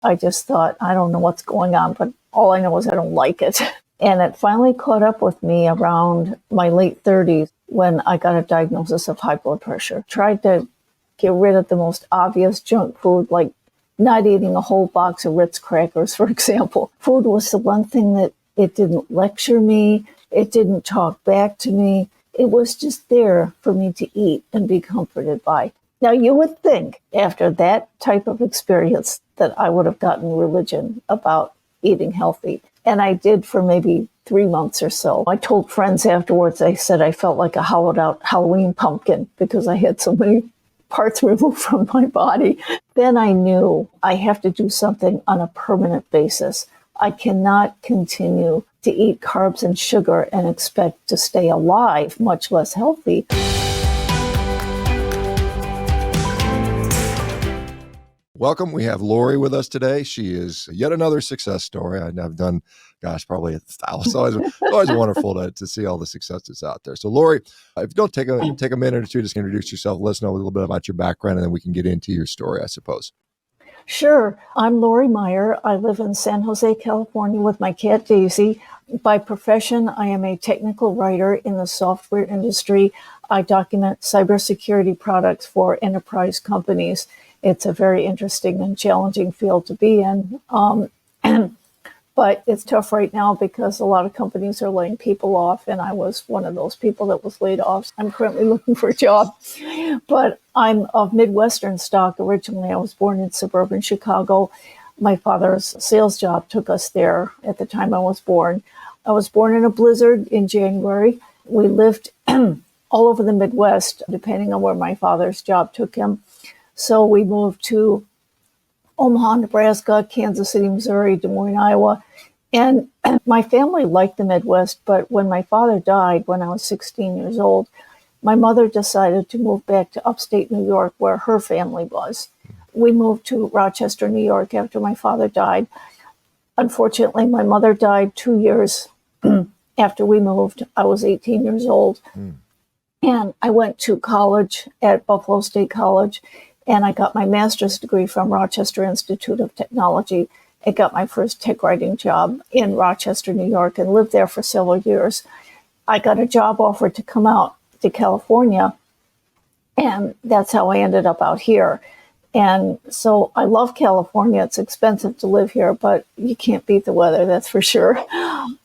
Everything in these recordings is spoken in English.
I just thought, I don't know what's going on, but all I know is I don't like it. And it finally caught up with me around my late 30s when I got a diagnosis of high blood pressure. Tried to get rid of the most obvious junk food, like not eating a whole box of Ritz crackers, for example. Food was the one thing that it didn't lecture me. It didn't talk back to me. It was just there for me to eat and be comforted by. Now, you would think after that type of experience that I would have gotten religion about eating healthy. And I did for maybe 3 months or so. I told friends afterwards, I said I felt like a hollowed out Halloween pumpkin because I had so many parts removed from my body. Then I knew I have to do something on a permanent basis. I cannot continue to eat carbs and sugar and expect to stay alive, much less healthy. Welcome. We have Lori with us today. She is yet another success story. I've done, probably 1,000. It's always wonderful to see all the success that's out there. So Lori, if you don't take a minute or two, just introduce yourself, let us know a little bit about your background, and then we can get into your story, I suppose. Sure. I'm Lori Meyer. I live in San Jose, California with my cat, Daisy. By profession, I am a technical writer in the software industry. I document cybersecurity products for enterprise companies. It's a very interesting and challenging field to be in. But it's tough right now because a lot of companies are laying people off, and I was one of those people that was laid off. I'm currently looking for a job, but I'm of midwestern stock originally. I was born in suburban Chicago. My father's sales job took us there at the time I was born. I was born in a blizzard in January. We lived all over the Midwest, depending on where my father's job took him. So we moved to Omaha, Nebraska, Kansas City, Missouri, Des Moines, Iowa. And my family liked the Midwest, but when my father died when I was 16 years old, my mother decided to move back to upstate New York where her family was. We moved to Rochester, New York after my father died. Unfortunately, my mother died 2 years after we moved. I was 18 years old. And I went to college at Buffalo State College, and I got my master's degree from Rochester Institute of Technology. I got my first tech writing job in Rochester, New York, and lived there for several years. I got a job offer to come out to California, and that's how I ended up out here. And so I love California. It's expensive to live here, but you can't beat the weather, that's for sure.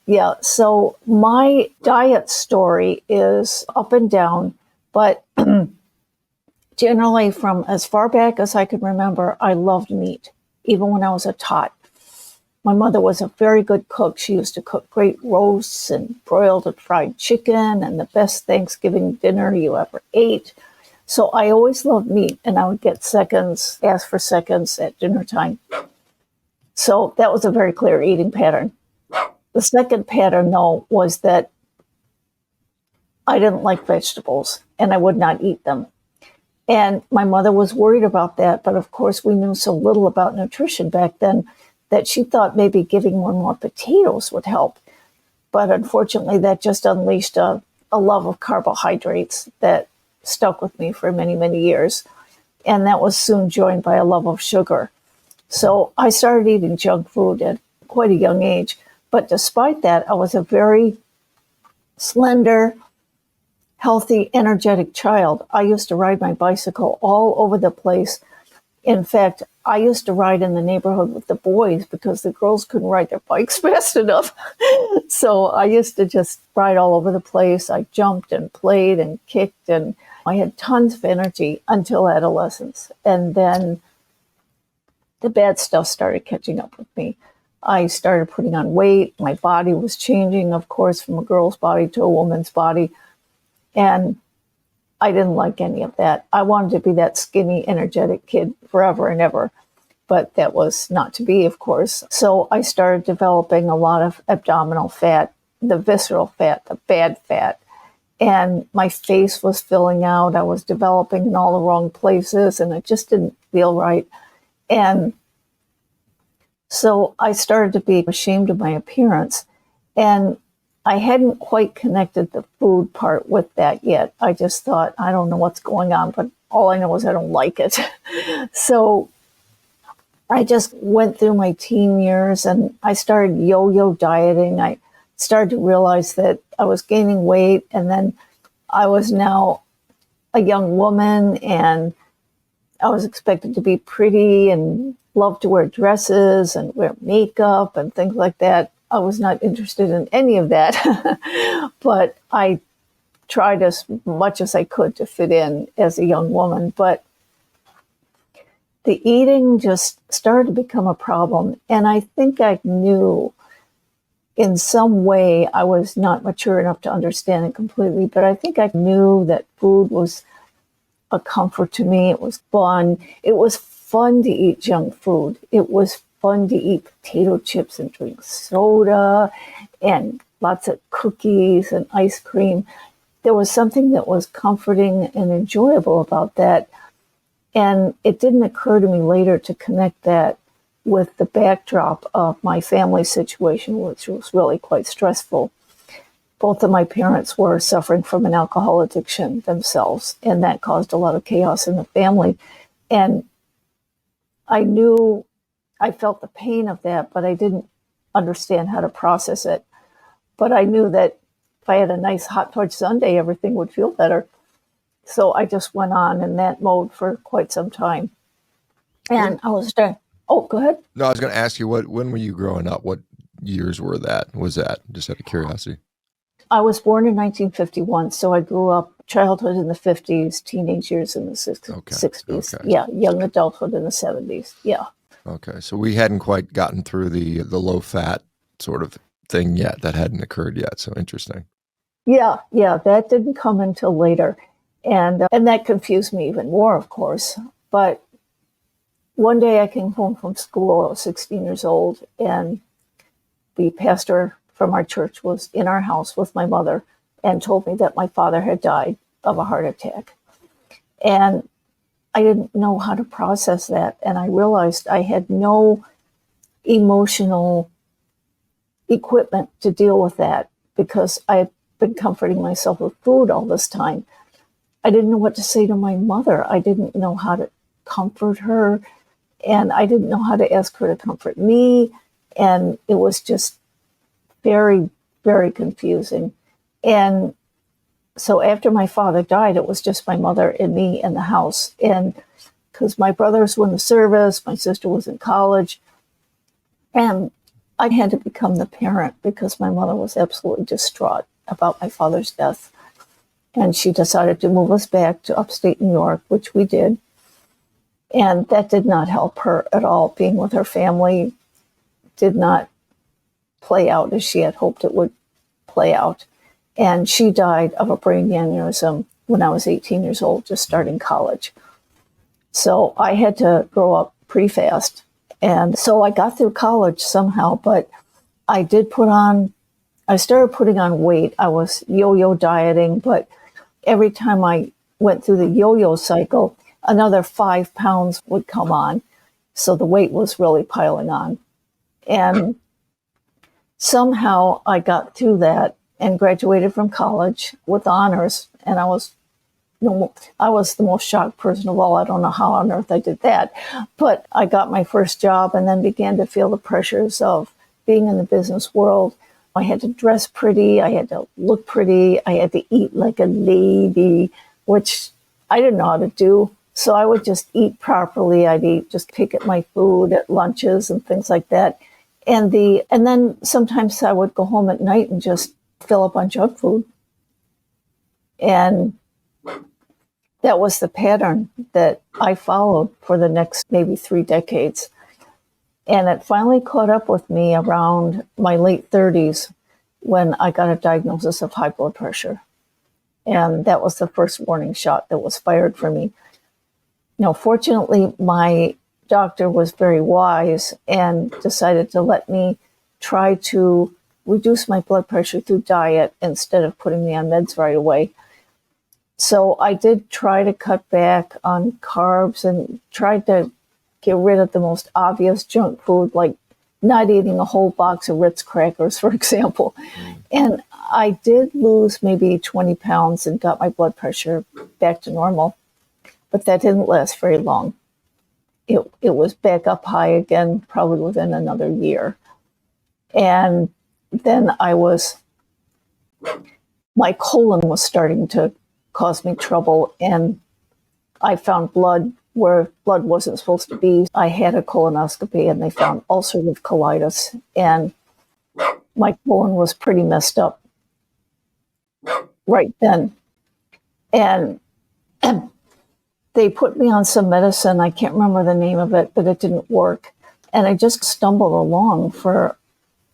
Yeah, so my diet story is up and down, but generally from as far back as I can remember, I loved meat, even when I was a tot. My mother was a very good cook. She used to cook great roasts and broiled and fried chicken and the best Thanksgiving dinner you ever ate. So I always loved meat, and I would get ask for seconds at dinner time. So that was a very clear eating pattern. The second pattern, though, was that I didn't like vegetables, and I would not eat them. And my mother was worried about that, but of course we knew so little about nutrition back then that she thought maybe giving one more potatoes would help. But unfortunately, that just unleashed a love of carbohydrates that stuck with me for many, many years. And that was soon joined by a love of sugar. So I started eating junk food at quite a young age. But despite that, I was a very slender, healthy, energetic child. I used to ride my bicycle all over the place. In fact, I used to ride in the neighborhood with the boys because the girls couldn't ride their bikes fast enough. So I used to just ride all over the place. I jumped and played and kicked, and I had tons of energy until adolescence. And then the bad stuff started catching up with me. I started putting on weight. My body was changing, of course, from a girl's body to a woman's body. And I didn't like any of that. I wanted to be that skinny, energetic kid forever and ever. But that was not to be, of course. So I started developing a lot of abdominal fat, the visceral fat, the bad fat. And my face was filling out. I was developing in all the wrong places, and it just didn't feel right. And so I started to be ashamed of my appearance. And I hadn't quite connected the food part with that yet. I just thought, I don't know what's going on, but all I know is I don't like it. So I just went through my teen years and I started yo-yo dieting. I started to realize that I was gaining weight, and then I was now a young woman and I was expected to be pretty and love to wear dresses and wear makeup and things like that. I was not interested in any of that, but I tried as much as I could to fit in as a young woman. But the eating just started to become a problem. And I think I knew in some way, I was not mature enough to understand it completely, but I think I knew that food was a comfort to me. It was fun. It was fun to eat junk food. It was fun to eat potato chips and drink soda and lots of cookies and ice cream. There was something that was comforting and enjoyable about that. And it didn't occur to me later to connect that with the backdrop of my family situation, which was really quite stressful. Both of my parents were suffering from an alcohol addiction themselves, and that caused a lot of chaos in the family. And I knew, I felt the pain of that, but I didn't understand how to process it. But I knew that if I had a nice hot fudge sundae, everything would feel better. So I just went on in that mode for quite some time. And I was there. Oh, go ahead. No, I was going to ask you, when were you growing up? What years was that? Just out of curiosity. I was born in 1951, so I grew up childhood in the 50s, teenage years in the 60s. Okay. Yeah, young adulthood in the 70s. Yeah. Okay, so we hadn't quite gotten through the low-fat sort of thing yet. That hadn't occurred yet, so interesting. Yeah, that didn't come until later. And that confused me even more, of course. But one day I came home from school, I was 16 years old, and the pastor from our church was in our house with my mother and told me that my father had died of a heart attack. And I didn't know how to process that. And I realized I had no emotional equipment to deal with that because I had been comforting myself with food all this time. I didn't know what to say to my mother. I didn't know how to comfort her. And I didn't know how to ask her to comfort me. And it was just very, very confusing. And so after my father died, it was just my mother and me in the house. And because my brothers were in the service, my sister was in college. And I had to become the parent because my mother was absolutely distraught about my father's death. And she decided to move us back to upstate New York, which we did. And that did not help her at all. Being with her family did not play out as she had hoped it would play out. And she died of a brain aneurysm when I was 18 years old, just starting college. So I had to grow up pretty fast. And so I got through college somehow, but I started putting on weight. I was yo-yo dieting, but every time I went through the yo-yo cycle, another 5 pounds would come on. So the weight was really piling on. And somehow I got through that and graduated from college with honors. And I was the most shocked person of all. I don't know how on earth I did that. But I got my first job and then began to feel the pressures of being in the business world. I had to dress pretty. I had to look pretty. I had to eat like a lady, which I didn't know how to do. So I would just eat properly. I'd just pick at my food at lunches and things like that. And then sometimes I would go home at night and just fill up on junk food. And that was the pattern that I followed for the next maybe 3 decades. And it finally caught up with me around my late 30s when I got a diagnosis of high blood pressure. And that was the first warning shot that was fired for me. Fortunately, my doctor was very wise and decided to let me try to reduce my blood pressure through diet instead of putting me on meds right away. So I did try to cut back on carbs and tried to get rid of the most obvious junk food, like not eating a whole box of Ritz crackers, for example. And I did lose maybe 20 pounds and got my blood pressure back to normal, but that didn't last very long. it was back up high again, probably within another year. And then my colon was starting to cause me trouble, and I found blood where blood wasn't supposed to be. I had a colonoscopy, and they found ulcerative colitis, and my colon was pretty messed up right then. And they put me on some medicine. I can't remember the name of it, but it didn't work. And I just stumbled along for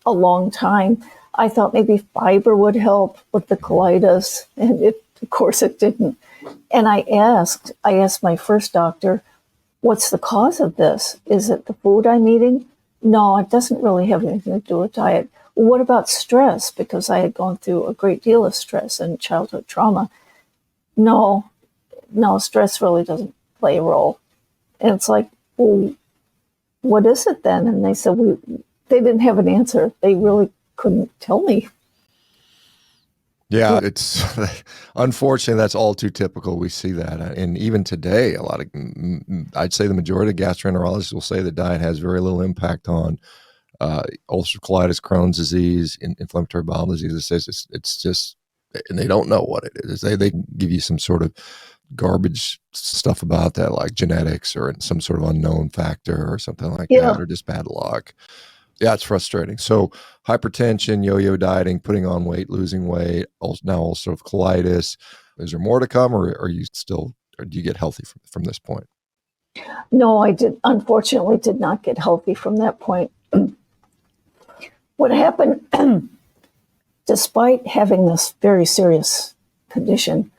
a long time. I thought maybe fiber would help with the colitis, and of course it didn't. And I asked my first doctor, what's the cause of this? Is it the food I'm eating? No, it doesn't really have anything to do with diet. Well, what about stress? Because I had gone through a great deal of stress and childhood trauma. No, stress really doesn't play a role. And it's like, well, what is it then? And they said, they didn't have an answer. They really couldn't tell me. Yeah, it's unfortunately that's all too typical. We see that, and even today, I'd say the majority of gastroenterologists will say that diet has very little impact on ulcerative colitis, Crohn's disease, inflammatory bowel disease. It's just, and they don't know what it is. They give you some sort of garbage stuff about that, like genetics or some sort of unknown factor or something like that, or just bad luck. Yeah, it's frustrating. So hypertension, yo-yo dieting, putting on weight, losing weight, now also colitis. Is there more to come, or do you get healthy from this point? No, I unfortunately did not get healthy from that point. What happened, despite having this very serious condition,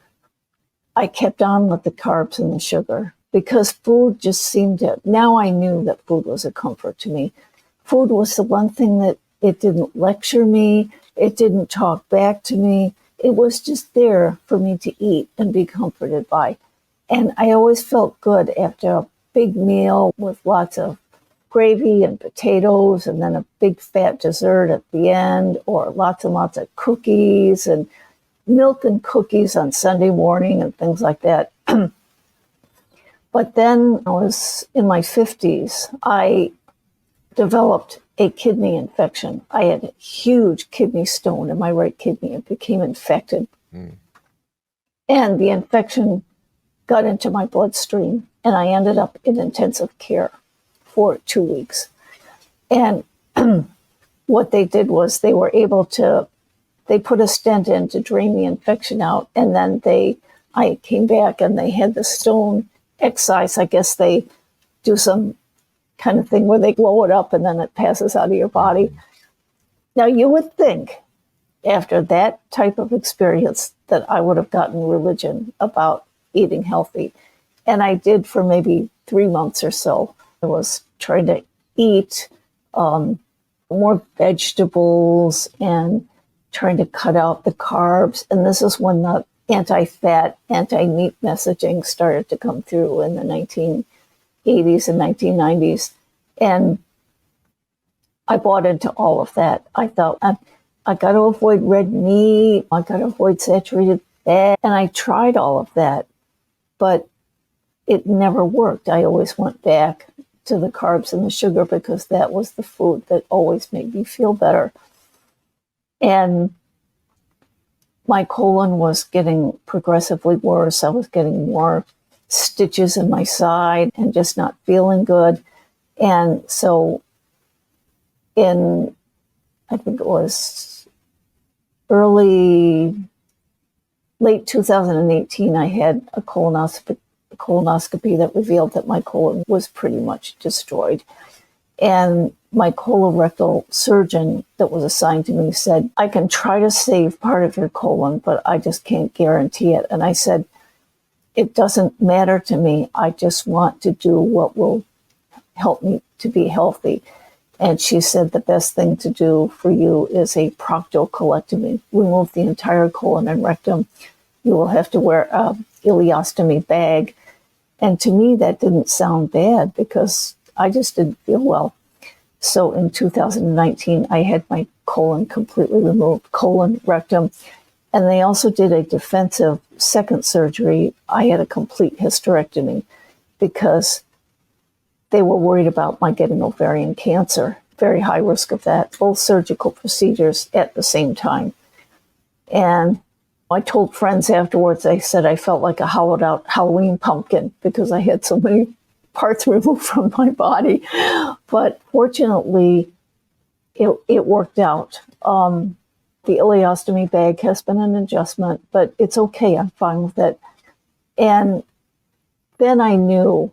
I kept on with the carbs and the sugar because food just seemed to, now I knew that food was a comfort to me. Food was the one thing that it didn't lecture me. It didn't talk back to me. It was just there for me to eat and be comforted by. And I always felt good after a big meal with lots of gravy and potatoes and then a big fat dessert at the end, or lots and lots of cookies and milk and cookies on Sunday morning and things like that. But then I was in my 50s. I developed a kidney infection. I had a huge kidney stone in my right kidney. It became infected. And the infection got into my bloodstream, and I ended up in intensive care for 2 weeks. And what they did was they put a stent in to drain the infection out, and then I came back and they had the stone excised. I guess they do some kind of thing where they blow it up and then it passes out of your body. Now, you would think after that type of experience that I would have gotten religion about eating healthy. And I did for maybe 3 months or so. I was trying to eat more vegetables and trying to cut out the carbs. And this is when the anti-fat, anti-meat messaging started to come through in the 1980s and 1990s. And I bought into all of that. I thought, I got to avoid red meat. I got to avoid saturated fat. And I tried all of that, but it never worked. I always went back to the carbs and the sugar because that was the food that always made me feel better. And my colon was getting progressively worse. I was getting more stitches in my side and just not feeling good. And so I think it was late 2018, I had a colonoscopy that revealed that my colon was pretty much destroyed. And my colorectal surgeon that was assigned to me said, I can try to save part of your colon, but I just can't guarantee it. And I said, it doesn't matter to me. I just want to do what will help me to be healthy. And she said, the best thing to do for you is a procto-colectomy. Remove the entire colon and rectum. You will have to wear a ileostomy bag. And to me, that didn't sound bad because I just didn't feel well. So in 2019, I had my colon completely removed, colon, rectum. And they also did a defensive second surgery. I had a complete hysterectomy because they were worried about my getting ovarian cancer, very high risk of that, both surgical procedures at the same time. And I told friends afterwards, I said I felt like a hollowed out Halloween pumpkin because I had so many parts removed from my body. But fortunately, it worked out. The ileostomy bag has been an adjustment, but it's okay. I'm fine with it. And then I knew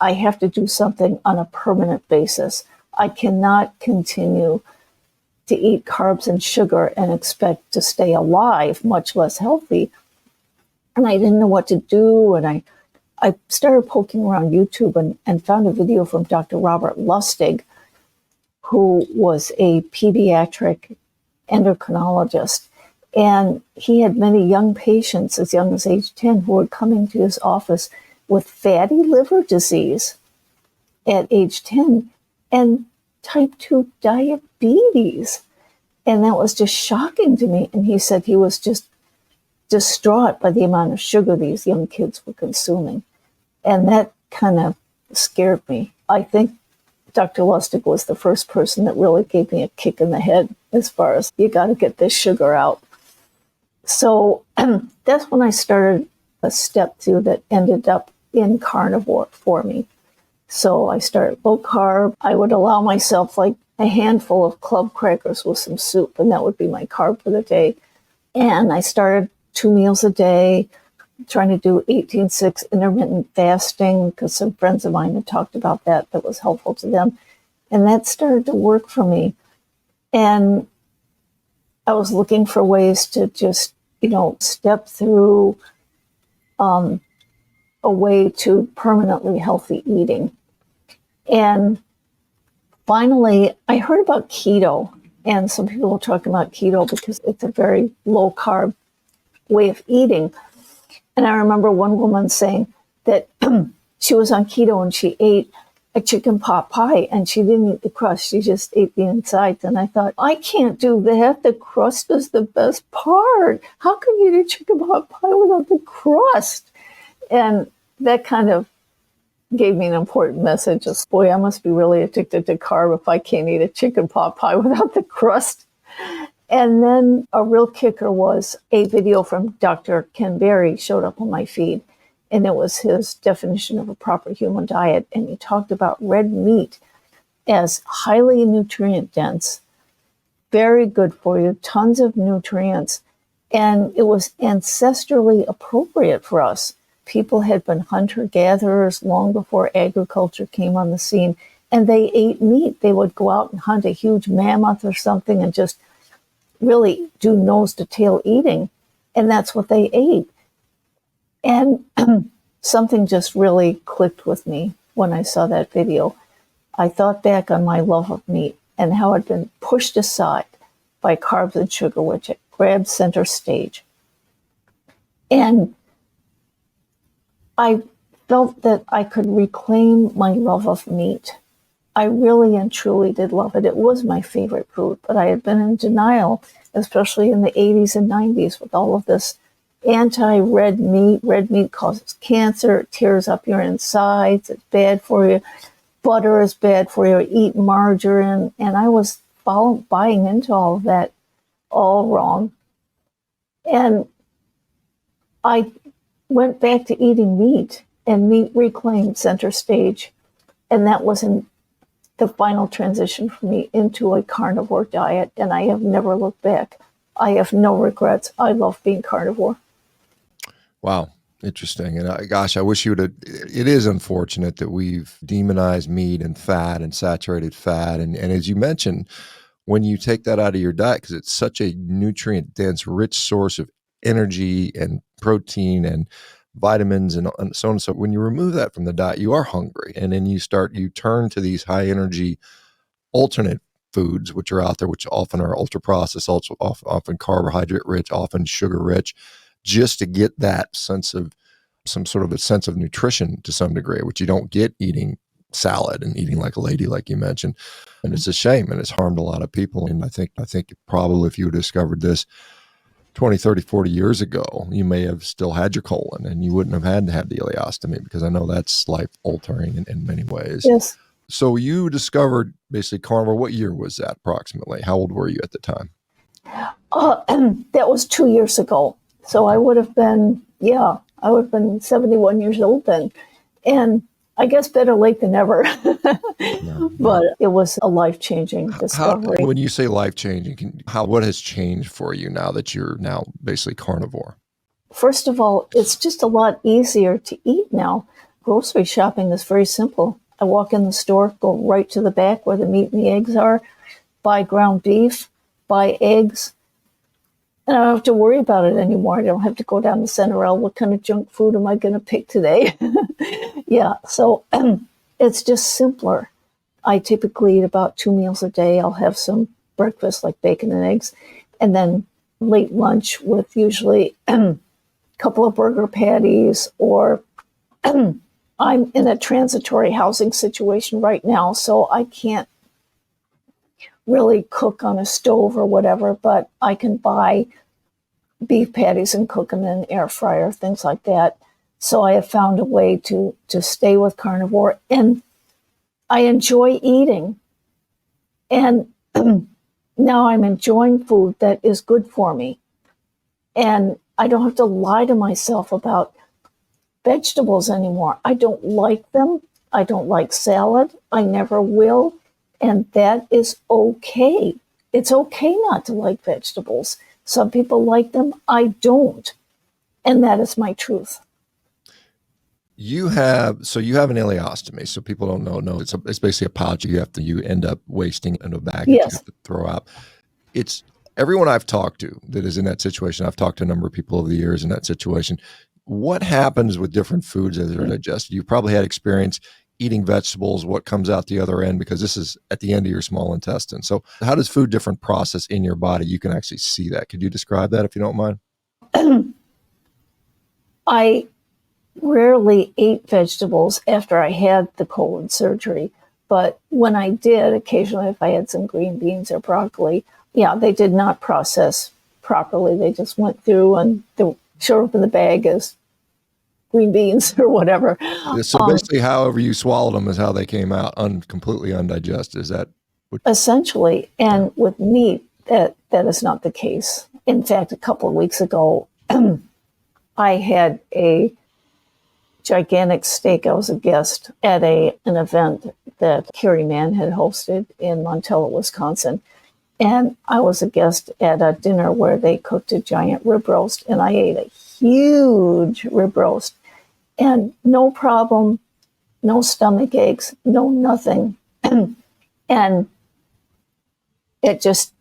I have to do something on a permanent basis. I cannot continue to eat carbs and sugar and expect to stay alive, much less healthy. And I didn't know what to do. And I started poking around YouTube and found a video from Dr. Robert Lustig, who was a pediatric endocrinologist. And he had many young patients as young as age 10 who were coming to his office with fatty liver disease at age 10 and type 2 diabetes. And that was just shocking to me. And he said he was just distraught by the amount of sugar these young kids were consuming. And that kind of scared me. I think Dr. Lustig was the first person that really gave me a kick in the head as far as you got to get this sugar out. So that's when I started a step through that ended up in carnivore for me. So I started low carb. I would allow myself like a handful of club crackers with some soup, and that would be my carb for the day. And I started 2 meals a day, trying to do 18-6 intermittent fasting because some friends of mine had talked about that. That was helpful to them. And that started to work for me. And I was looking for ways to just, step through a way to permanently healthy eating. And finally, I heard about keto. And some people were talking about keto because it's a very low carb way of eating. And I remember one woman saying that she was on keto and she ate a chicken pot pie and she didn't eat the crust. She just ate the insides. And I thought, I can't do that. The crust is the best part. How can you eat a chicken pot pie without the crust? And that kind of gave me an important message of, boy, I must be really addicted to carb if I can't eat a chicken pot pie without the crust. And then a real kicker was a video from Dr. Ken Berry showed up on my feed. And it was his definition of a proper human diet. And he talked about red meat as highly nutrient dense, very good for you, tons of nutrients. And it was ancestrally appropriate for us. People had been hunter-gatherers long before agriculture came on the scene. And they ate meat. They would go out and hunt a huge mammoth or something and just really do nose-to-tail eating. And that's what they ate. And something just really clicked with me when I saw that video. I thought back on my love of meat and how it had been pushed aside by carbs and sugar, which it grabbed center stage. And I felt that I could reclaim my love of meat. I really and truly did love it. It was my favorite food, but I had been in denial, especially in the 80s and 90s with all of this anti-red meat. Red meat causes cancer, it tears up your insides, it's bad for you. Butter is bad for you, eat margarine. And I was buying into all of that, all wrong. And I went back to eating meat, and meat reclaimed center stage. And that wasn't the final transition for me into a carnivore diet. And I have never looked back. I have no regrets. I love being carnivore. Wow. Interesting. And gosh, I wish you would have, it is unfortunate that we've demonized meat and fat and saturated fat. And as you mentioned, when you take that out of your diet, because it's such a nutrient dense, rich source of energy and protein and vitamins and so on and so, when you remove that from the diet, you are hungry. And then you turn to these high energy alternate foods, which are out there, which often are ultra processed, also often carbohydrate rich, often sugar rich, just to get that sense of some sort of a sense of nutrition to some degree, which you don't get eating salad and eating like a lady, like you mentioned. And it's a shame, and it's harmed a lot of people. And I think probably if you had discovered this 20, 30, 40 years ago, you may have still had your colon and you wouldn't have had to have the ileostomy, because I know that's life altering in many ways. Yes. So you discovered basically carnivore. What year was that approximately? How old were you at the time? That was 2 years ago. So I would have been 71 years old then. And I guess better late than never. But it was a life-changing discovery. When you say life-changing, what has changed for you now that you're now basically carnivore? First of all, it's just a lot easier to eat now. Grocery shopping is very simple. I walk in the store, go right to the back where the meat and the eggs are, buy ground beef, buy eggs, and I don't have to worry about it anymore. I don't have to go down the center aisle. What kind of junk food am I going to pick today? So it's just simpler. I typically eat about 2 meals a day. I'll have some breakfast like bacon and eggs, and then late lunch with usually a couple of burger patties, or I'm in a transitory housing situation right now, so I can't really cook on a stove or whatever, but I can buy beef patties and cook them in an air fryer, things like that. So I have found a way to stay with carnivore, and I enjoy eating. And now I'm enjoying food that is good for me. And I don't have to lie to myself about vegetables anymore. I don't like them. I don't like salad. I never will. And that is okay. It's okay not to like vegetables. Some people like them. I don't. And that is my truth. You have an ileostomy. So people don't know. It's basically a pouch you end up wasting in a bag that you have to throw out. It's everyone I've talked to that is in that situation. I've talked to a number of people over the years in that situation. What happens with different foods as they're digested? You probably had experience eating vegetables, what comes out the other end, because this is at the end of your small intestine. So how does food different process in your body? You can actually see that. Could you describe that if you don't mind? I rarely ate vegetables after I had the colon surgery. But when I did, occasionally if I had some green beans or broccoli, they did not process properly. They just went through and they showed up in the bag as green beans or whatever. So basically, however you swallowed them is how they came out, completely undigested. Is that essentially? And with meat, that is not the case. In fact, a couple of weeks ago, I had a gigantic steak. I was a guest at an event that Carrie Mann had hosted in Montello, Wisconsin. And I was a guest at a dinner where they cooked a giant rib roast, and I ate a huge rib roast. And no problem, no stomach aches, no nothing. And it just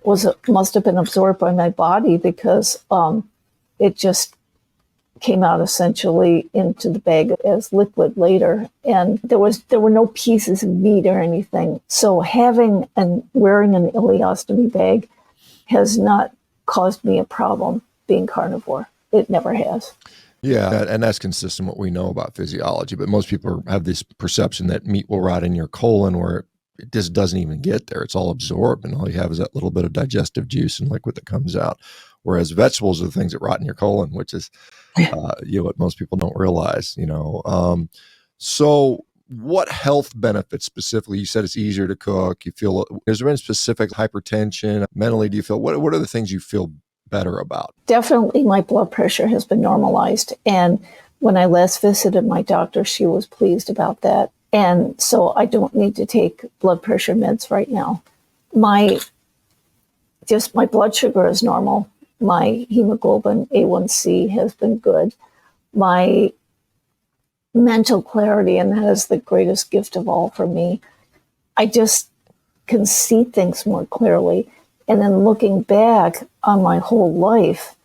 must have been absorbed by my body, because it just came out essentially into the bag as liquid later. And there were no pieces of meat or anything. So having and wearing an ileostomy bag has not caused me a problem being carnivore. It never has. Yeah, and that's consistent with what we know about physiology. But most people have this perception that meat will rot in your colon, where it just doesn't even get there. It's all absorbed, and all you have is that little bit of digestive juice and liquid that comes out. Whereas vegetables are the things that rot in your colon, which is what most people don't realize. So what health benefits specifically? You said it's easier to cook. You feel, is there any specific hypertension? Mentally, do you feel, what are the things you feel better about? Definitely my blood pressure has been normalized. And when I last visited my doctor, she was pleased about that. And so I don't need to take blood pressure meds right now. My blood sugar is normal. My hemoglobin A1C has been good. My mental clarity, and that is the greatest gift of all for me. I just can see things more clearly. And then looking back on my whole life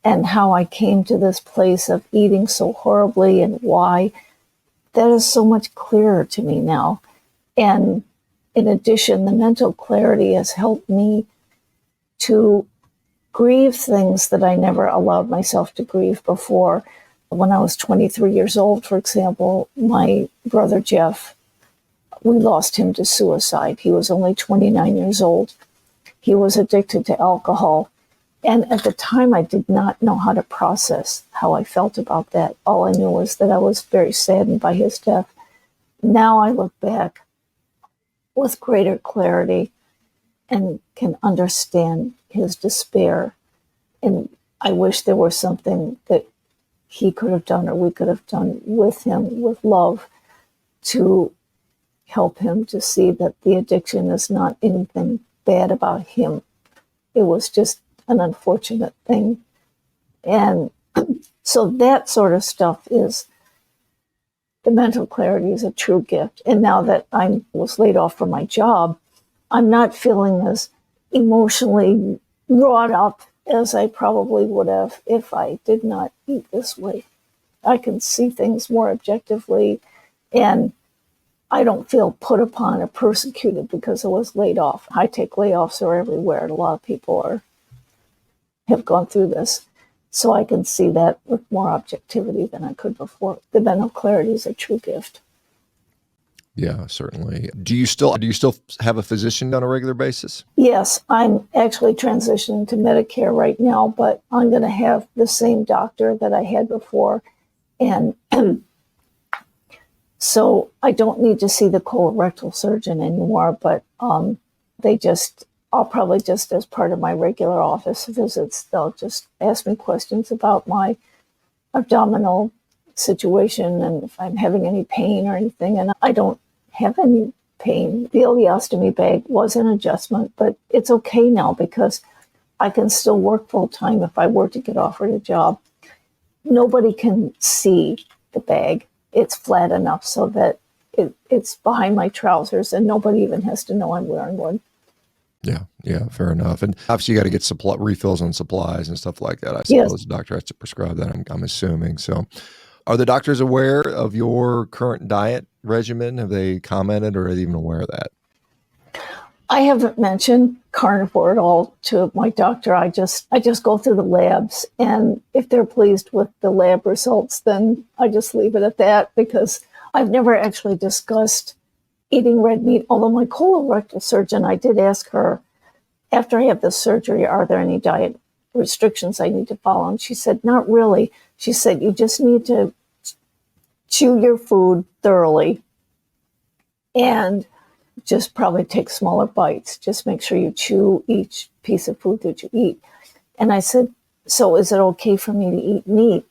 and how I came to this place of eating so horribly and why, that is so much clearer to me now. And in addition, the mental clarity has helped me to grieve things that I never allowed myself to grieve before. When I was 23 years old, for example, my brother Jeff, we lost him to suicide. He was only 29 years old. He was addicted to alcohol. And at the time, I did not know how to process how I felt about that. All I knew was that I was very saddened by his death. Now I look back with greater clarity and can understand his despair. And I wish there was something that he could have done or we could have done with him with love to help him to see that the addiction is not anything bad about him. It was just an unfortunate thing. And so that sort of stuff is, the mental clarity is a true gift. And now that I was laid off from my job, I'm not feeling as emotionally wrought up as I probably would have if I did not eat this way. I can see things more objectively, and I don't feel put upon or persecuted because I was laid off. High-tech layoffs are everywhere, and a lot of people have gone through this. So I can see that with more objectivity than I could before. The mental clarity is a true gift. Yeah, certainly. Do you still have a physician on a regular basis? Yes, I'm actually transitioning to Medicare right now, but I'm going to have the same doctor that I had before. And so I don't need to see the colorectal surgeon anymore, but I'll probably just as part of my regular office visits, they'll just ask me questions about my abdominal situation and if I'm having any pain or anything. And I don't have any pain. The ileostomy bag was an adjustment, but it's okay now because I can still work full time if I were to get offered a job. Nobody can see the bag. It's flat enough so that it's behind my trousers and nobody even has to know I'm wearing one. Yeah, fair enough. And obviously you got to get refills on supplies and stuff like that. I suppose the doctor has to prescribe that, I'm assuming. So are the doctors aware of your current diet regimen? Have they commented or are they even aware of that? I haven't mentioned carnivore at all to my doctor. I just go through the labs, and if they're pleased with the lab results, then I just leave it at that, because I've never actually discussed eating red meat. Although my colorectal surgeon, I did ask her, after I have the surgery, are there any diet restrictions I need to follow? And she said, not really. She said, you just need to chew your food thoroughly and just probably take smaller bites. Just make sure you chew each piece of food that you eat. And I said, so is it okay for me to eat meat?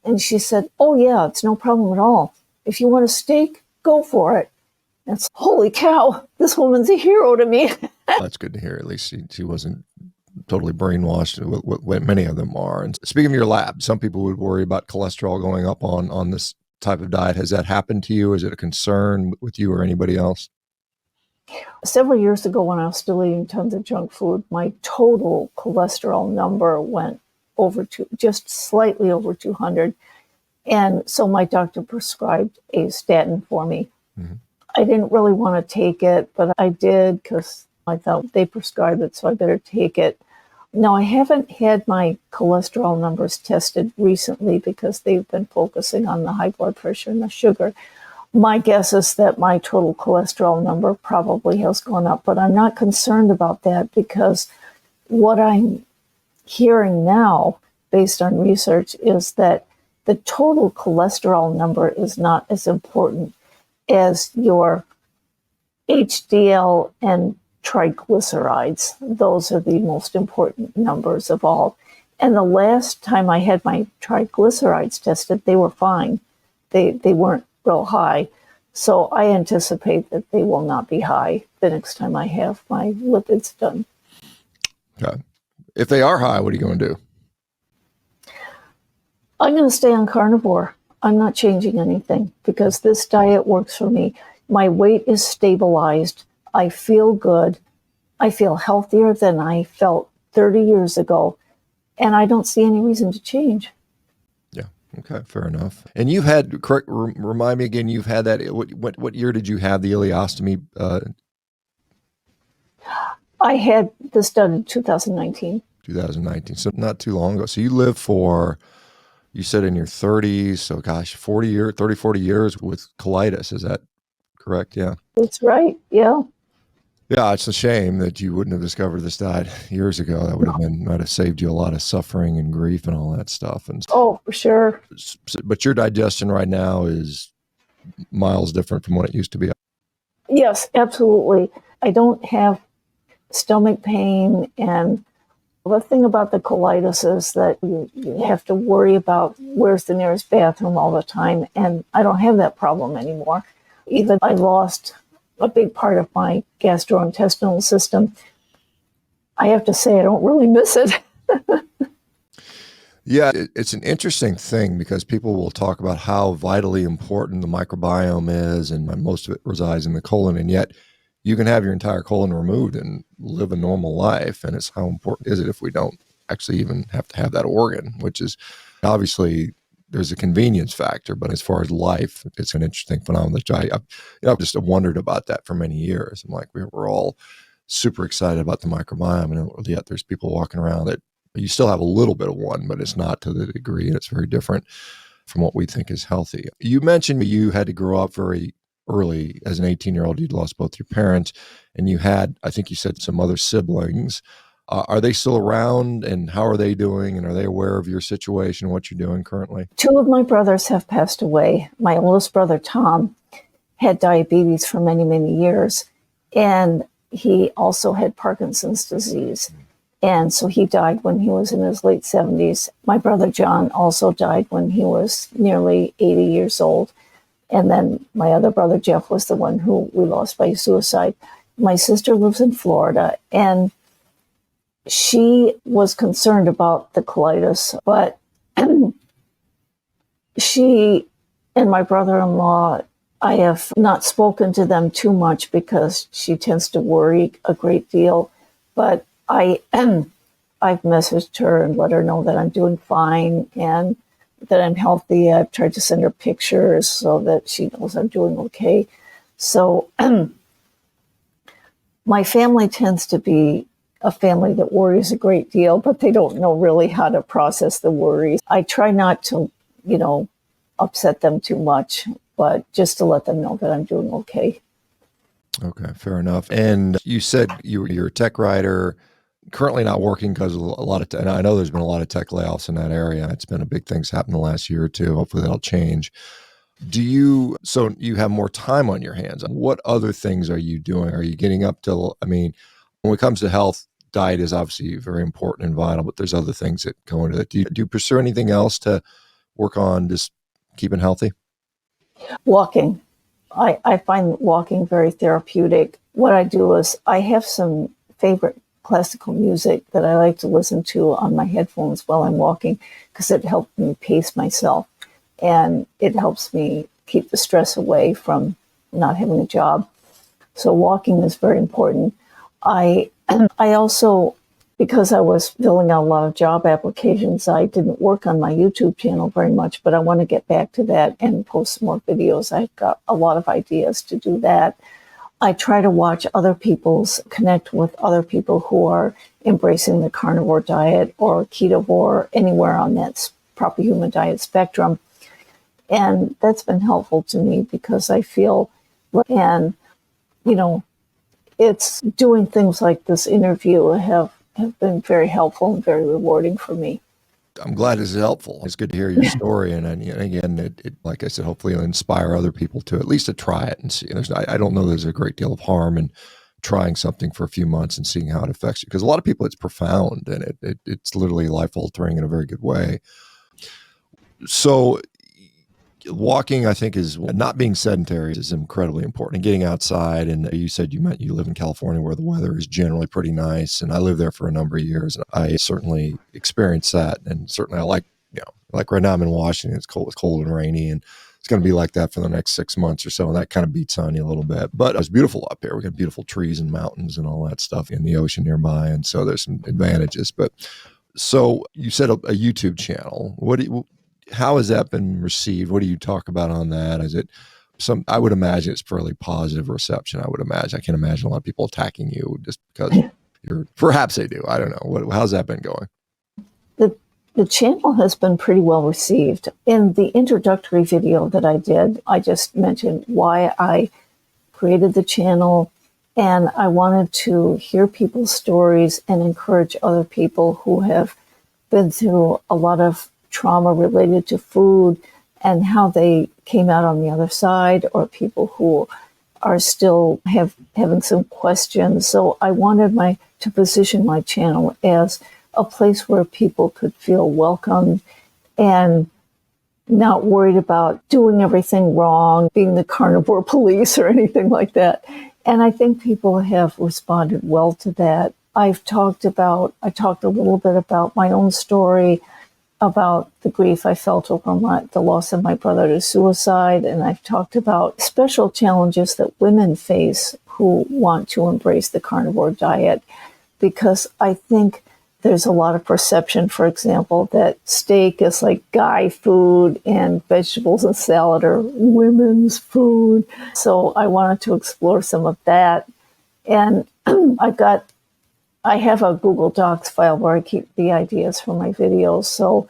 And she said, oh yeah, it's no problem at all. If you want a steak, go for it. And it's, holy cow, this woman's a hero to me. That's good to hear. At least she wasn't totally brainwashed, what many of them are. And speaking of your lab, some people would worry about cholesterol going up on this type of diet. Has that happened to you? Is it a concern with you or anybody else? Several years ago, when I was still eating tons of junk food, my total cholesterol number went just slightly over 200. And so my doctor prescribed a statin for me. Mm-hmm. I didn't really want to take it, but I did because I thought they prescribed it, so I better take it. Now, I haven't had my cholesterol numbers tested recently because they've been focusing on the high blood pressure and the sugar. My guess is that my total cholesterol number probably has gone up, but I'm not concerned about that because what I'm hearing now, based on research, is that the total cholesterol number is not as important as your HDL and triglycerides. Those are the most important numbers of all. And the last time I had my triglycerides tested, they were fine. They weren't real high. So I anticipate that they will not be high the next time I have my lipids done. Okay. If they are high, what are you going to do? I'm going to stay on carnivore. I'm not changing anything because this diet works for me. My weight is stabilized. I feel good. I feel healthier than I felt 30 years ago. And I don't see any reason to change. Yeah. Okay. Fair enough. And you've had, remind me again, you've had that, what year did you have the ileostomy? I had this done in 2019. 2019. So not too long ago. So you lived for, you said in your 30s, so gosh, 40 years with colitis. Is that correct? Yeah. That's right. Yeah. Yeah, it's a shame that you wouldn't have discovered this diet years ago. That might have saved you a lot of suffering and grief and all that stuff. And Oh, for sure. but your digestion right now is miles different from what it used to be. Yes, absolutely. I don't have stomach pain. And the thing about the colitis is that you have to worry about where's the nearest bathroom all the time. And I don't have that problem anymore. Even I lost a big part of my gastrointestinal system. I have to say, I don't really miss it. Yeah, it's an interesting thing because people will talk about how vitally important the microbiome is, and most of it resides in the colon, and yet you can have your entire colon removed and live a normal life. And it's how important is it if we don't actually even have to have that organ, which is obviously there's a convenience factor, but as far as life, it's an interesting phenomenon. Which I've just wondered about that for many years. I'm like, we're all super excited about the microbiome, and yet there's people walking around that you still have a little bit of one, but it's not to the degree, and it's very different from what we think is healthy. You mentioned you had to grow up very early. As an 18-year-old, you'd lost both your parents, and you had, I think you said, some other siblings. Are they still around, and how are they doing, and are they aware of your situation, what you're doing currently? Two of my brothers have passed away. My oldest brother, Tom, had diabetes for many, many years, and he also had Parkinson's disease. And so he died when he was in his late 70s. My brother John also died when he was nearly 80 years old. And then my other brother Jeff was the one who we lost by suicide. My sister lives in Florida, and she was concerned about the colitis, but she and my brother-in-law, I have not spoken to them too much because she tends to worry a great deal. But I've messaged her and let her know that I'm doing fine and that I'm healthy. I've tried to send her pictures so that she knows I'm doing okay. So my family tends to be a family that worries a great deal, but they don't know really how to process the worries. I try not to, upset them too much, but just to let them know that I'm doing okay. Okay, fair enough. And you said you're a tech writer, currently not working because of a lot of, and I know there's been a lot of tech layoffs in that area. It's been a big thing's happened the last year or two. Hopefully that'll change. So you have more time on your hands. What other things are you doing? Are you getting up till, when it comes to health, diet is obviously very important and vital, but there's other things that go into it. Do you pursue anything else to work on just keeping healthy? Walking. I find walking very therapeutic. What I do is I have some favorite classical music that I like to listen to on my headphones while I'm walking because it helps me pace myself and it helps me keep the stress away from not having a job. So walking is very important. I also, because I was filling out a lot of job applications, I didn't work on my YouTube channel very much, but I want to get back to that and post some more videos. I've got a lot of ideas to do that. I try to watch connect with other people who are embracing the carnivore diet or ketovore, anywhere on that proper human diet spectrum. And that's been helpful to me because I feel, and, it's doing things like this interview have been very helpful and very rewarding for me. I'm glad it's helpful. It's good to hear your story. And again, it like I said, hopefully it'll inspire other people to at least to try it and see. I don't know there's a great deal of harm in trying something for a few months and seeing how it affects you. Because a lot of people, it's profound and it's literally life altering in a very good way. So walking, I think, is not being sedentary is incredibly important, and getting outside. And you said you live in California where the weather is generally pretty nice. And I lived there for a number of years. And I certainly experienced that. And certainly I like right now I'm in Washington, it's cold and rainy, and it's going to be like that for the next 6 months or so. And that kind of beats on you a little bit, but it's beautiful up here. We got beautiful trees and mountains and all that stuff in the ocean nearby. And so there's some advantages, but so you said a YouTube channel. How has that been received? What do you talk about on that? Is it I would imagine it's fairly positive reception. I can't imagine a lot of people attacking you just because perhaps they do. I don't know. How's that been going? The channel has been pretty well received. In the introductory video that I did, I just mentioned why I created the channel And I wanted to hear people's stories and encourage other people who have been through a lot of trauma related to food and how they came out on the other side, or people who are still having some questions. So I wanted to position my channel as a place where people could feel welcomed and not worried about doing everything wrong, being the carnivore police or anything like that. And I think people have responded well to that. I talked a little bit about my own story, about the grief I felt over the loss of my brother to suicide. And I've talked about special challenges that women face who want to embrace the carnivore diet, because I think there's a lot of perception, for example, that steak is like guy food and vegetables and salad are women's food. So I wanted to explore some of that. And I have a Google Docs file where I keep the ideas for my videos. So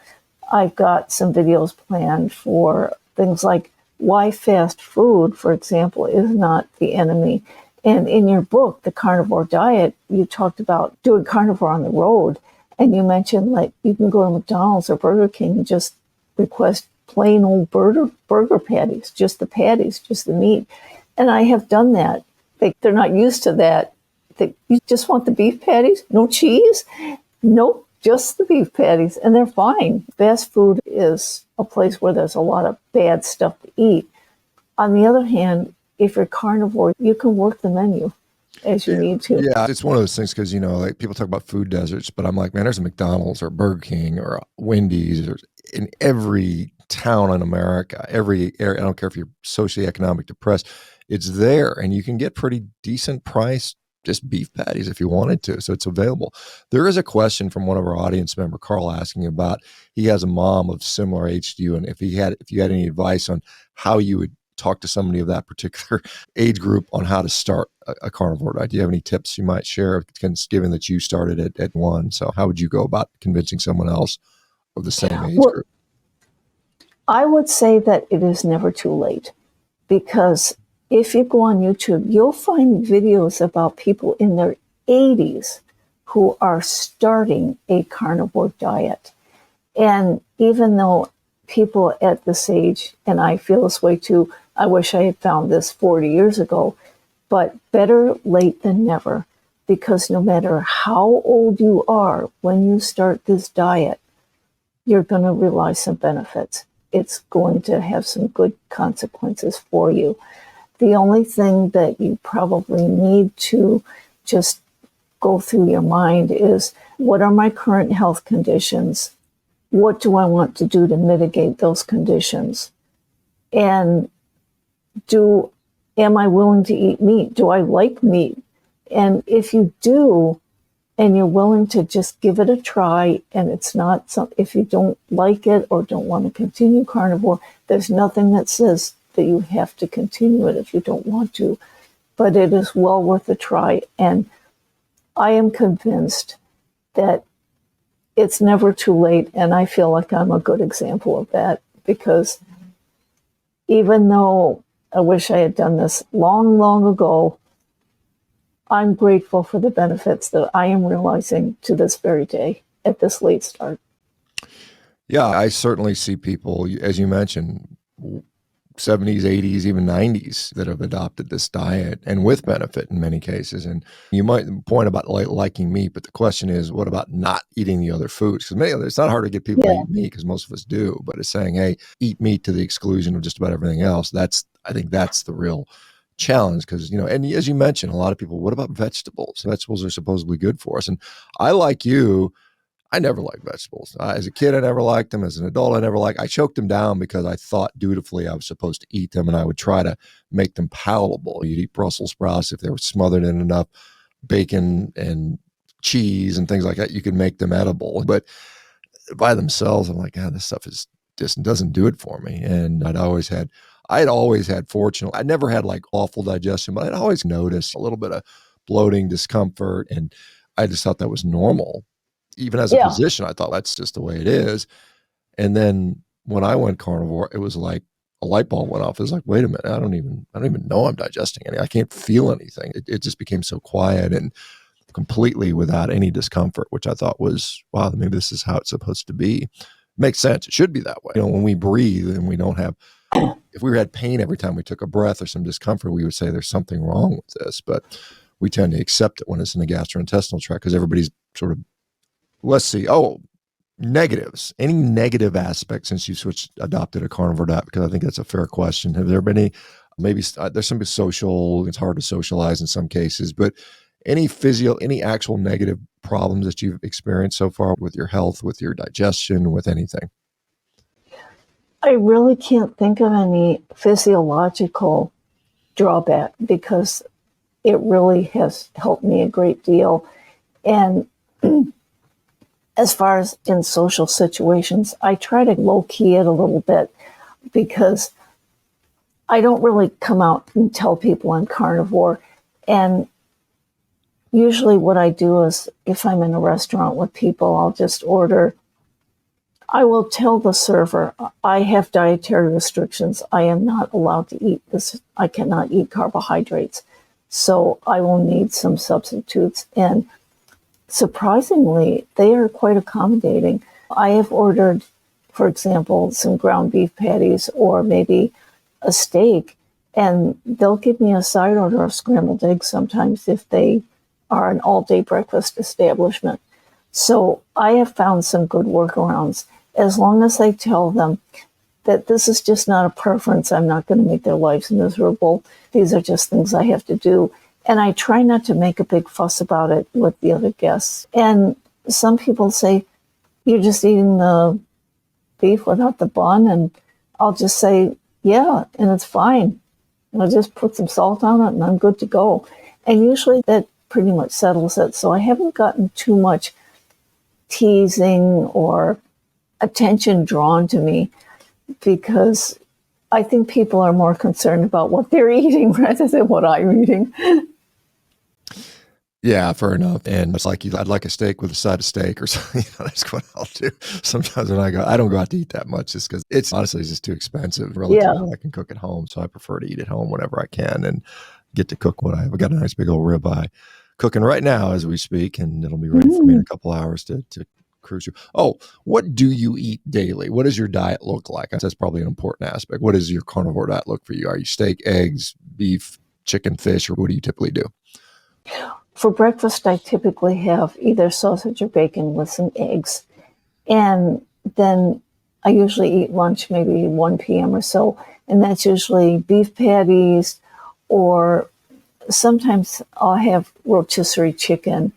I've got some videos planned for things like why fast food, for example, is not the enemy. And in your book, The Carnivore Diet, you talked about doing carnivore on the road. And you mentioned like you can go to McDonald's or Burger King and just request plain old burger patties, just the patties, just the meat. And I have done that. They're not used to that. You just want the beef patties? No cheese? Nope, just the beef patties. And they're fine. Fast food is a place where there's a lot of bad stuff to eat. On the other hand, if you're carnivore, you can work the menu as you need to. Yeah, it's one of those things because, like people talk about food deserts, but I'm like, man, there's a McDonald's or Burger King or a Wendy's or in every town in America, every area. I don't care if you're socioeconomic depressed, it's there. And you can get pretty decent priced just beef patties if you wanted to. So it's available. There is a question from one of our audience member, Carl, asking about, he has a mom of similar age to you. And if you had any advice on how you would talk to somebody of that particular age group on how to start a carnivore diet. Do you have any tips you might share, given that you started at one? So how would you go about convincing someone else of the same age group? I would say that it is never too late, because if you go on YouTube, you'll find videos about people in their 80s who are starting a carnivore diet. And even though people at this age, and I feel this way too, I wish I had found this 40 years ago, but better late than never, because no matter how old you are, when you start this diet, you're going to realize some benefits. It's going to have some good consequences for you. The only thing that you probably need to just go through your mind is, what are my current health conditions? What do I want to do to mitigate those conditions? And am I willing to eat meat? Do I like meat? And if you do, and you're willing to just give it a try, and it's not if you don't like it or don't want to continue carnivore, there's nothing that says that you have to continue it if you don't want to. But it is well worth a try. And I am convinced that it's never too late. And I feel like I'm a good example of that, because even though I wish I had done this long, long ago, I'm grateful for the benefits that I am realizing to this very day at this late start. Yeah, I certainly see people, as you mentioned, 70s, 80s, even 90s that have adopted this diet, and with benefit in many cases. And you might point about liking meat, but the question is, what about not eating the other foods? Because it's not hard to get people to eat meat, because most of us do, but it's saying, hey, eat meat to the exclusion of just about everything else. I think that's the real challenge, because, and as you mentioned, a lot of people, what about vegetables? Vegetables are supposedly good for us. And I, like you, I never liked vegetables. As a kid, I never liked them. As an adult, I choked them down because I thought dutifully I was supposed to eat them, and I would try to make them palatable. You'd eat Brussels sprouts if they were smothered in enough bacon and cheese and things like that. You could make them edible, but by themselves, I'm like, this stuff just doesn't do it for me. And I'd always had fortunately, I never had like awful digestion, but I'd always noticed a little bit of bloating, discomfort, and I just thought that was normal. Even as a physician, I thought that's just the way it is. And then when I went carnivore, it was like a light bulb went off. It was like, wait a minute, I don't even know I'm digesting any. I can't feel anything. It just became so quiet and completely without any discomfort, which I thought was, wow, maybe this is how it's supposed to be. Makes sense. It should be that way. When we breathe and we don't have, if we had pain every time we took a breath or some discomfort, we would say there's something wrong with this. But we tend to accept it when it's in the gastrointestinal tract because everybody's sort of, let's see, negatives. Any negative aspects since you adopted a carnivore diet? Because I think that's a fair question. Have there been any, maybe there's some social, it's hard to socialize in some cases, but any actual negative problems that you've experienced so far with your health, with your digestion, with anything? I really can't think of any physiological drawback because it really has helped me a great deal. And as far as in social situations, I try to low-key it a little bit because I don't really come out and tell people I'm carnivore. And usually what I do is if I'm in a restaurant with people, I'll just order. I will tell the server, I have dietary restrictions. I am not allowed to eat this. I cannot eat carbohydrates. So I will need some substitutes. And surprisingly, they are quite accommodating. I have ordered, for example, some ground beef patties or maybe a steak, and they'll give me a side order of scrambled eggs sometimes if they are an all-day breakfast establishment. So I have found some good workarounds. As long as I tell them that this is just not a preference, I'm not going to make their lives miserable. These are just things I have to do. And I try not to make a big fuss about it with the other guests. And some people say, you're just eating the beef without the bun. And I'll just say, yeah, and it's fine. I'll just put some salt on it and I'm good to go. And usually that pretty much settles it. So I haven't gotten too much teasing or attention drawn to me because I think people are more concerned about what they're eating rather than what I'm eating. Yeah, fair enough. And it's like, I'd like a steak with a side of steak or something. That's what I'll do. Sometimes when I don't go out to eat that much just because it's honestly just too expensive relative to what I can cook at home. So I prefer to eat at home whenever I can and get to cook what I have. I got a nice big old ribeye cooking right now as we speak, and it'll be ready for me in a couple hours to cruise through. Oh, what do you eat daily? What does your diet look like? That's probably an important aspect. What does your carnivore diet look for you? Are you steak, eggs, beef, chicken, fish, or what do you typically do? For breakfast, I typically have either sausage or bacon with some eggs. And then I usually eat lunch maybe 1 p.m. or so. And that's usually beef patties, or sometimes I'll have rotisserie chicken.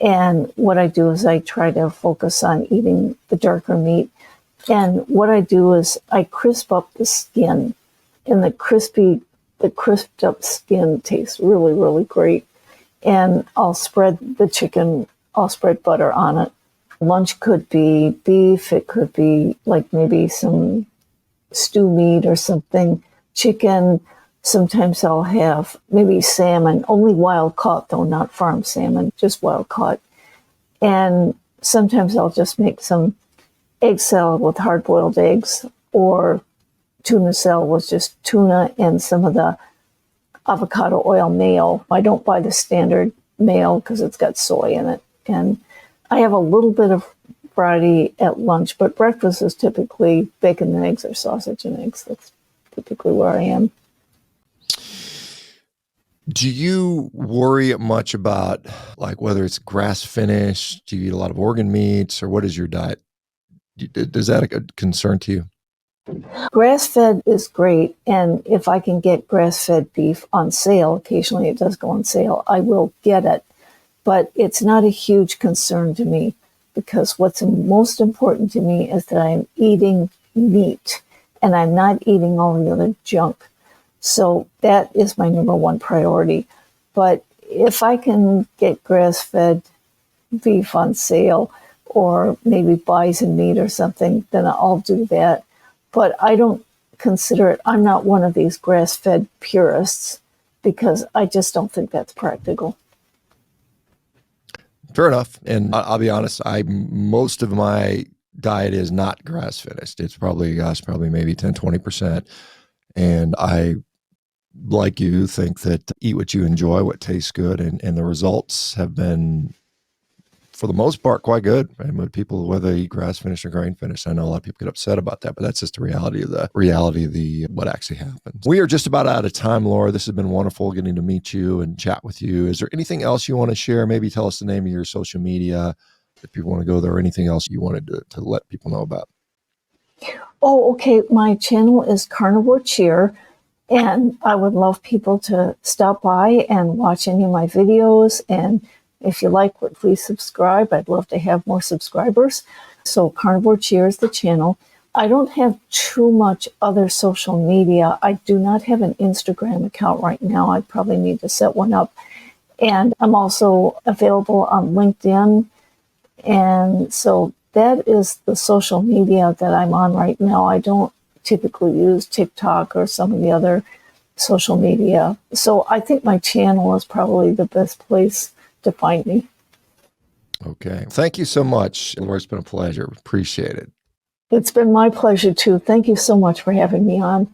And what I do is I try to focus on eating the darker meat. And what I do is I crisp up the skin. And the crisped up skin tastes really, really great. And I'll spread the chicken, I'll spread butter on it. Lunch could be beef, it could be like maybe some stew meat or something, chicken. Sometimes I'll have maybe salmon, only wild caught though, not farm salmon, just wild caught. And sometimes I'll just make some egg salad with hard-boiled eggs, or tuna salad with just tuna and some of the avocado oil mayo. I don't buy the standard mayo because it's got soy in it. And I have a little bit of variety at lunch, but breakfast is typically bacon and eggs or sausage and eggs. That's typically where I am. Do you worry much about like whether it's grass finished? Do you eat a lot of organ meats, or what is your diet? Is that a concern to you? Grass-fed is great, and if I can get grass-fed beef on sale, occasionally it does go on sale, I will get it. But it's not a huge concern to me because what's most important to me is that I'm eating meat and I'm not eating all the other junk. So that is my number one priority. But if I can get grass-fed beef on sale or maybe bison meat or something, then I'll do that. But I don't consider it, I'm not one of these grass-fed purists because I just don't think that's practical. Fair enough. And I'll be honest, most of my diet is not grass finished. It's probably maybe 10, 20%. And I, like you, think that eat what you enjoy, what tastes good, and the results have been, for the most part, quite good. And when people, whether they eat grass finished or grain finished, I know a lot of people get upset about that, but that's just the reality of what actually happens. We are just about out of time, Laura. This has been wonderful getting to meet you and chat with you. Is there anything else you want to share? Maybe tell us the name of your social media if people want to go there, or anything else you wanted to let people know about. Oh, okay. My channel is Carnivore Cheer, and I would love people to stop by and watch any of my videos. And if you like it, please subscribe. I'd love to have more subscribers. So Carnivore Cheer is the channel. I don't have too much other social media. I do not have an Instagram account right now. I probably need to set one up. And I'm also available on LinkedIn. And so that is the social media that I'm on right now. I don't typically use TikTok or some of the other social media. So I think my channel is probably the best place to find me. Okay. Thank you so much, Laura. It's been a pleasure. Appreciate it. It's been my pleasure too. Thank you so much for having me on.